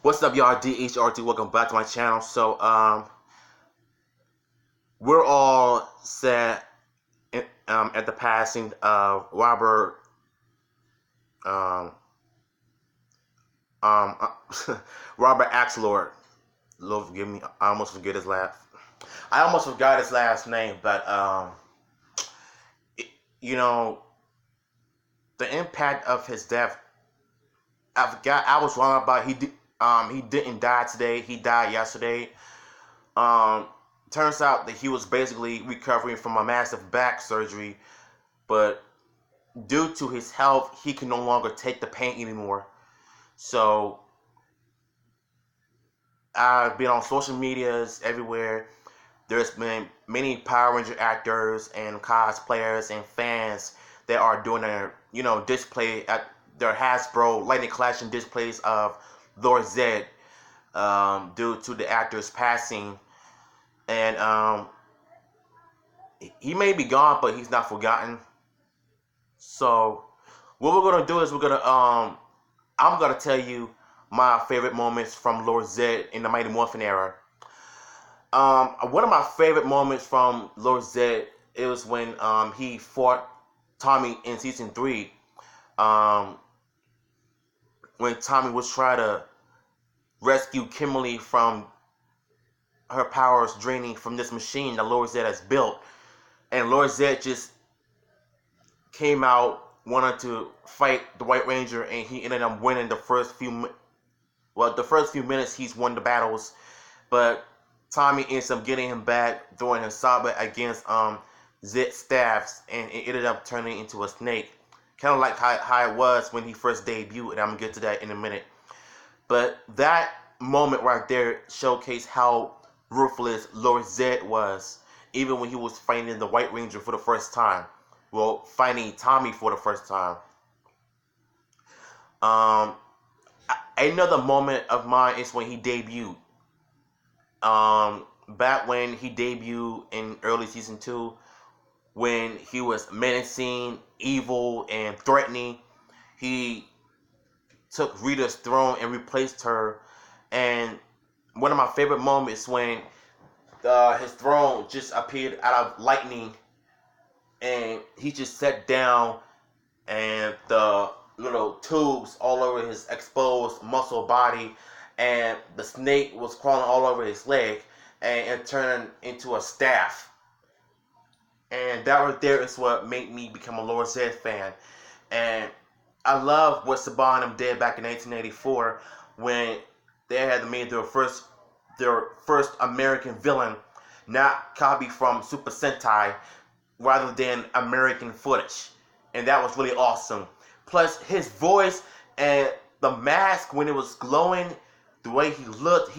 What's up, y'all? DHRT. Welcome back to my channel. We're all sad at the passing of um, um, Robert Axelrod. Lord, forgive me. I almost forgot his last name, but it, you know, the impact of his death. I forgot. I was wrong about he didn't die today. He died yesterday. Um, Turns out that he was basically recovering from a massive back surgery, but due to his health, he can no longer take the pain anymore. So I've been on social medias everywhere. There's been many Power Ranger actors and cosplayers and fans that are doing their, display at their Hasbro Lightning Collection displays of Lord Zedd, due to the actor's passing. And he may be gone, but he's not forgotten. So what we're gonna do is I'm gonna tell you my favorite moments from Lord Zedd in the Mighty Morphin Era. One of my favorite moments from Lord Zedd it was when he fought Tommy in season 3. Um, when Tommy was trying to rescue Kimberly from her powers draining from this machine that Lord Zedd has built, and Lord Zedd just came out wanted to fight the White Ranger, and he ended up winning the first few minutes he's won the battles, but Tommy ends up getting him back, throwing his saber against Zedd's staffs, and it ended up turning into a snake, kind of like how it was when he first debuted. And I'm gonna get to that in a minute. But that moment right there showcased how ruthless Lord Zedd was, even when he was fighting the White Ranger for the first time. Well, fighting Tommy for the first time. Um, Another moment of mine is when he debuted. Back when he debuted in early season 2, when he was menacing, evil, and threatening, he took Rita's throne and replaced her. And one of my favorite moments when his throne just appeared out of lightning, and he just sat down, and the little tubes all over his exposed muscle body, and the snake was crawling all over his leg, and it turned into a staff. And that right there is what made me become a Lord Zedd fan. And I love what Saban and them did back in 1984 when they had made their first American villain, not copied from Super Sentai, rather than American footage. And that was really awesome. Plus his voice and the mask when it was glowing, the way he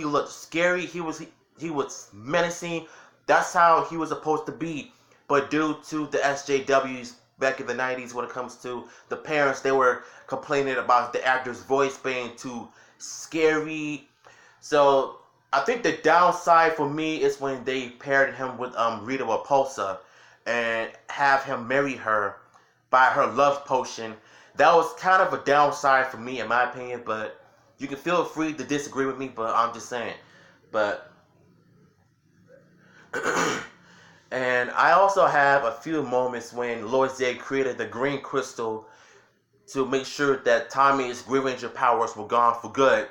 looked scary. He was menacing. That's how he was supposed to be. But due to the SJWs back in the 90s, when it comes to the parents, they were complaining about the actor's voice being too scary. So I think the downside for me is when they paired him with Rita Repulsa and have him marry her by her love potion. That was kind of a downside for me, in my opinion. But you can feel free to disagree with me. But I'm just saying. But and I also have a few moments when Lord Zedd created the green crystal to make sure that Tommy's Green Ranger powers were gone for good.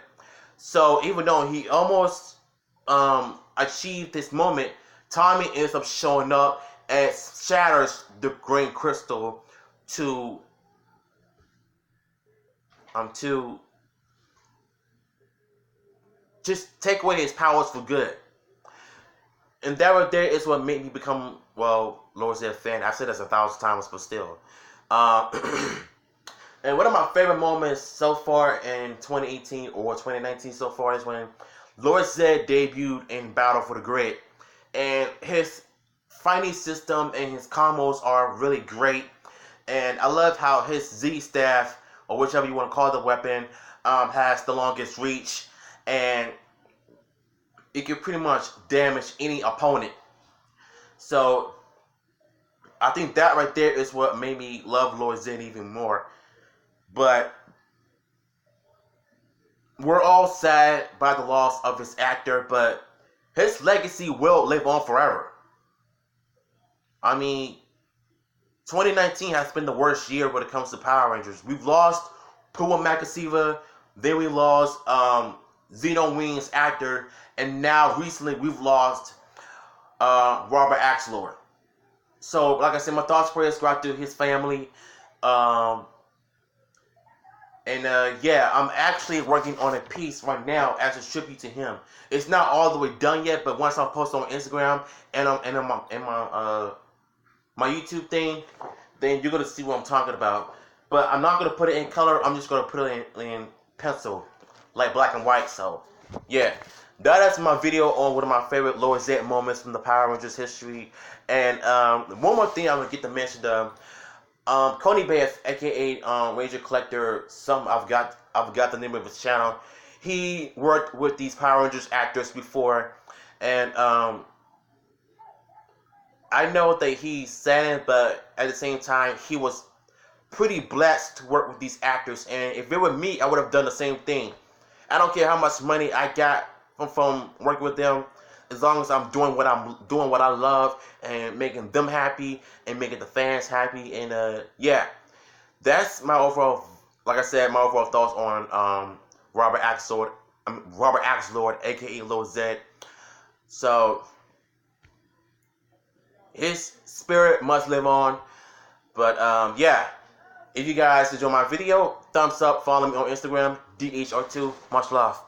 So even though he almost achieved this moment, Tommy ends up showing up and shatters the green crystal to to just take away his powers for good. And that right there is what made me become, well, Lord Zedd fan. I've said this 1,000 times, but still. Uh, and one of my favorite moments so far in 2018 or 2019 so far is when Lord Zedd debuted in Battle for the Grid. And his fighting system and his combos are really great. And I love how his Z staff, or whichever you want to call the weapon, has the longest reach. And it can pretty much damage any opponent. So I think that right there is what made me love Lord Zedd even more. But we're all sad by the loss of this actor, but his legacy will live on forever. I mean, 2019 has been the worst year when it comes to Power Rangers. We've lost Pua Makasiva, then we lost Zeno Wing's actor, and now recently we've lost Robert Axelrod. So, like I said, my thoughts, prayers go out to his family. Yeah, I'm actually working on a piece right now as a tribute to him. It's not all the way done yet, but once I post on Instagram and my YouTube thing, then you're gonna see what I'm talking about. But I'm not gonna put it in color. I'm just gonna put it in pencil, like black and white. So, yeah, that is my video on one of my favorite Lord Zedd moments from the Power Rangers history. And one more thing I'm gonna get to mention. Coney Bass, aka Ranger Collector, I've got the name of his channel. He worked with these Power Rangers actors before, and I know that he's sad, but at the same time, he was pretty blessed to work with these actors. And if it were me, I would have done the same thing. I don't care how much money I got from working with them, as long as I'm doing what I love and making them happy and making the fans happy. And yeah, that's my overall, like I said, my overall thoughts on Robert Axelrod, aka Lord Zedd. So his spirit must live on. But yeah, if you guys enjoy my video, thumbs up, follow me on Instagram, DHR2. Much love.